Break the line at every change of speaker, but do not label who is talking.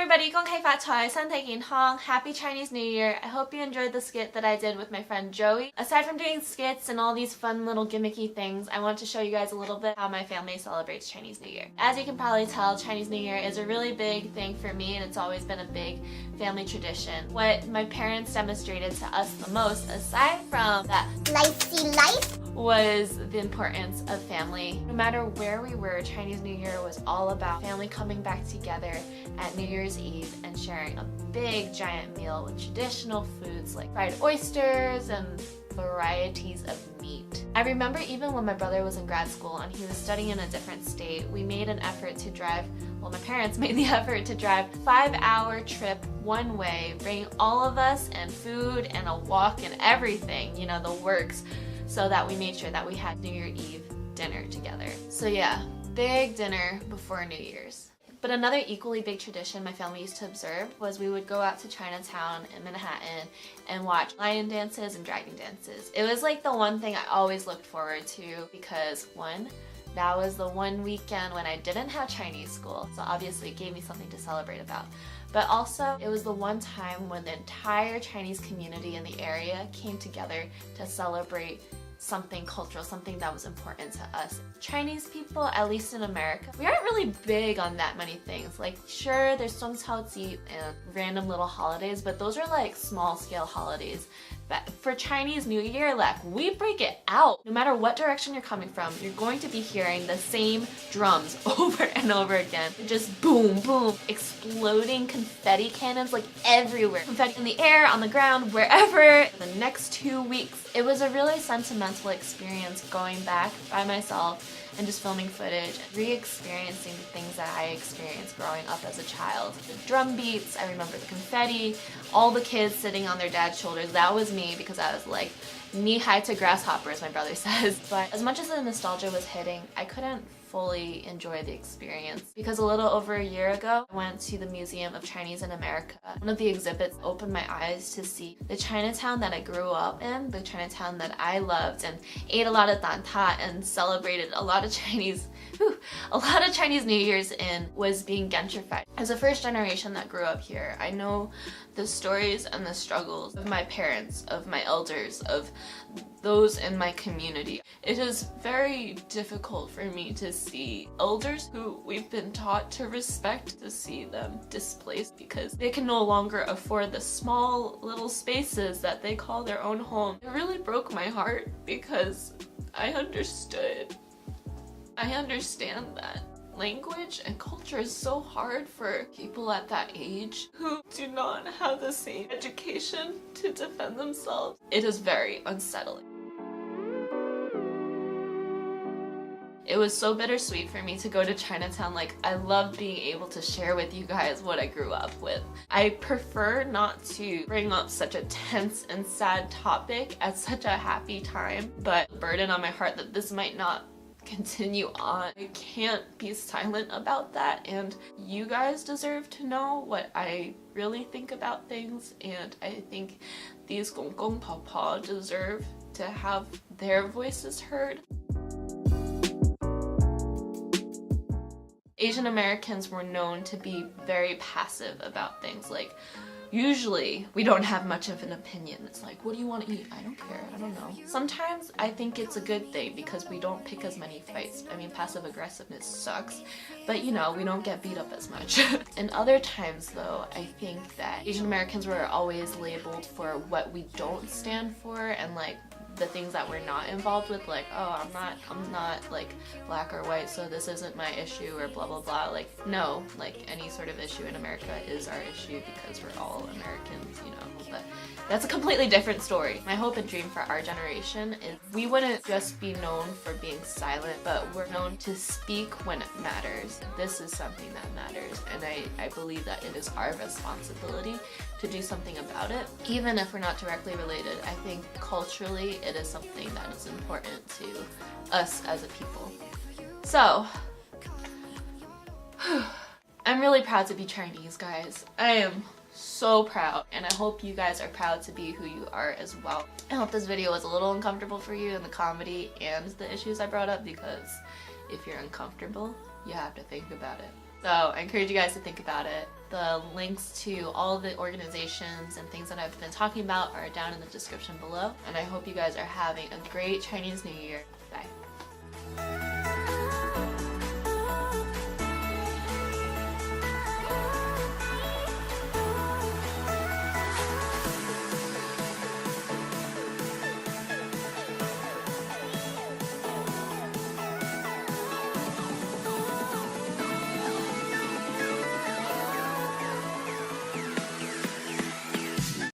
everybody, 恭喜發財，身體健康, Happy Chinese New Year. I hope you enjoyed the skit that I did with my friend Joey. Aside from doing skits and all these fun little gimmicky things, I want to show you guys a little bit how my family celebrates Chinese New Year. As you can probably tell, Chinese New Year is a really big thing for me and it's always been a big family tradition. What my parents demonstrated to us the most, aside from that life, was the importance of family. No matter where we were, Chinese New Year was all about family coming back together at New Year's Eve and sharing a big giant meal with traditional foods like fried oysters and varieties of meat. I remember even when my brother was in grad school and he was studying in a different state, we made an effort to drive, well, my parents made the effort to drive a 5-hour trip one way, bring all of us and food and a walk and everything, you know, the works, so that we made sure that we had New Year's Eve dinner together. So yeah, big dinner before New Year's. But another equally big tradition my family used to observe was we would go out to Chinatown in Manhattan and watch lion dances and dragon dances. It was like the one thing I always looked forward to because one, that was the one weekend when I didn't have Chinese school, so obviously it gave me something to celebrate about. But also, it was the one time when the entire Chinese community in the area came together to celebrate something cultural, something that was important to us. Chinese people, at least in America, we aren't really big on that many things. Like, sure, there's Songcaoji and random little holidays, but those are like small-scale holidays. But for Chinese New Year, like, we break it out. No matter what direction you're coming from, you're going to be hearing the same drums over and over again. Just boom, boom, exploding confetti cannons like everywhere. Confetti in the air, on the ground, wherever. The next 2 weeks, it was a really sentimental experience going back by myself and just filming footage, re-experiencing the things that I experienced growing up as a child. The drum beats, I remember the confetti, all the kids sitting on their dad's shoulders. That was me because I was like knee-high to grasshoppers, my brother says. But as much as the nostalgia was hitting, I couldn't fully enjoy the experience because a little over a year ago, I went to the Museum of Chinese in America. One of the exhibits opened my eyes to see the Chinatown that I grew up in, the Chinatown that I loved and ate a lot of tanta and celebrated a lot of Chinese New Year's in, was being gentrified. As a first generation that grew up here, I know the stories and the struggles of my parents, of my elders, of those in my community. It is very difficult for me to see elders who we've been taught to respect, to see them displaced because they can no longer afford the small little spaces that they call their own home. It really broke my heart because I understand that language and culture is so hard for people at that age who do not have the same education to defend themselves. It is very unsettling. It was so bittersweet for me to go to Chinatown. Like, I love being able to share with you guys what I grew up with. I prefer not to bring up such a tense and sad topic at such a happy time, but the burden on my heart that this might not continue on. I can't be silent about that, and you guys deserve to know what I really think about things, and I think these gong gong pa pa deserve to have their voices heard. Asian Americans were known to be very passive about things. Like, usually we don't have much of an opinion. It's like, what do you want to eat? I don't care, I don't know. Sometimes I think it's a good thing because we don't pick as many fights. I mean, passive aggressiveness sucks, but you know, we don't get beat up as much. And other times though, I think that Asian Americans were always labeled for what we don't stand for and like the things that we're not involved with, like, oh, I'm not like black or white, so this isn't my issue or blah blah blah. Like, no, like any sort of issue in America is our issue because we're all Americans, you know. But that's a completely different story. My hope and dream for our generation is we wouldn't just be known for being silent, but we're known to speak when it matters. This is something that matters, and I believe that it is our responsibility to do something about it. Even if we're not directly related, I think culturally it is something that is important to us as a people. So, I'm really proud to be Chinese, guys. I am so proud, and I hope you guys are proud to be who you are as well. I hope this video was a little uncomfortable for you in the comedy and the issues I brought up, because if you're uncomfortable, you have to think about it. So I encourage you guys to think about it. The links to all the organizations and things that I've been talking about are down in the description below. And I hope you guys are having a great Chinese New Year. Bye.